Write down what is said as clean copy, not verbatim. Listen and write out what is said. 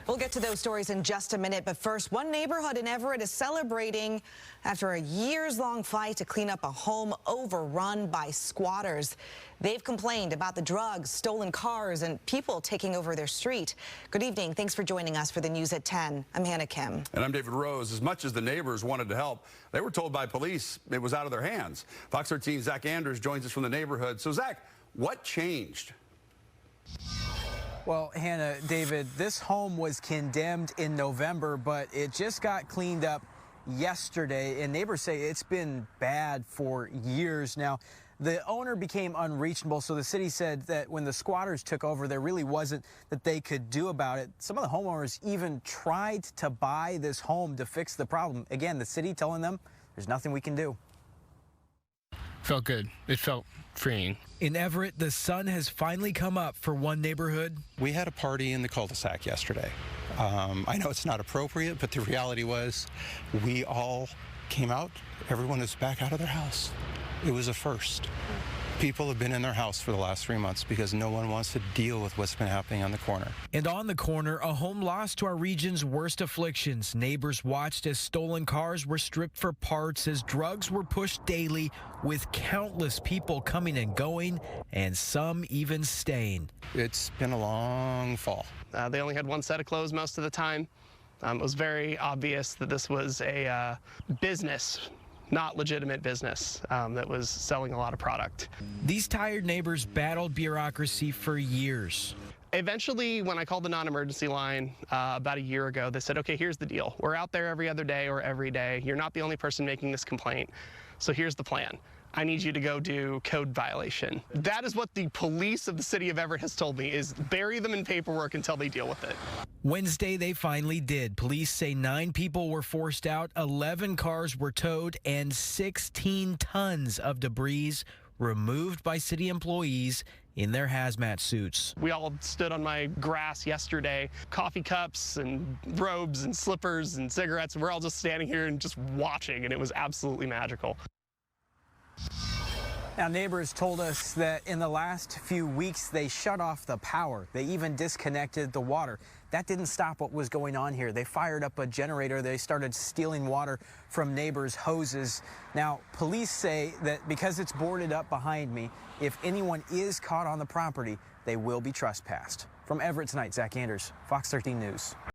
We'll get to those stories in just a minute, but first, one neighborhood in Everett is celebrating after a years-long fight to clean up a home overrun by squatters. They've complained about the drugs, stolen cars, and people taking over their street. Good evening. Thanks for joining us for the news at 10. I'm Hannah Kim. And I'm David Rose. As much as the neighbors wanted to help, they were told by police it was out of their hands. Fox 13's Zach Anders joins us from the neighborhood. So, Zach, what changed? Well, Hannah, David, this home was condemned in November, but it just got cleaned up yesterday, and neighbors say it's been bad for years now. The owner became unreachable, so the city said that when the squatters took over, there really wasn't that they could do about it. Some of the homeowners even tried to buy this home to fix the problem. Again, the city telling them there's nothing we can do. Felt good. It felt freeing. In Everett, the sun has finally come up for one neighborhood. We had a party in the cul-de-sac yesterday. I know it's not appropriate, but the reality was we all came out. Everyone is back out of their house. It was a first. People have been in their house for the last 3 months because no one wants to deal with what's been happening on the corner. And on the corner, a home lost to our region's worst afflictions. Neighbors watched as stolen cars were stripped for parts, as drugs were pushed daily, with countless people coming and going, and some even staying. It's been a long fall. They only had one set of clothes most of the time. It was very obvious that this was a business, not legitimate business, that was selling a lot of product. These tired neighbors battled bureaucracy for years. Eventually, when I called the non-emergency line about a year ago, they said, okay, here's the deal. We're out there every other day or every day. You're not the only person making this complaint. So here's the plan. I need you to go do code violation. That is what the police of the city of Everett has told me, is bury them in paperwork until they deal with it. Wednesday, they finally did. Police say 9 people were forced out, 11 cars were towed, and 16 tons of debris removed by city employees in their hazmat suits. We all stood on my grass yesterday, coffee cups and robes and slippers and cigarettes. We're all just standing here and just watching, and it was absolutely magical. Now, neighbors told us that in the last few weeks, they shut off the power. They even disconnected the water. That didn't stop what was going on here. They fired up a generator. They started stealing water from neighbors' hoses. Now, police say that because it's boarded up behind me, if anyone is caught on the property, they will be trespassed. From Everett tonight, Zach Anders, Fox 13 News.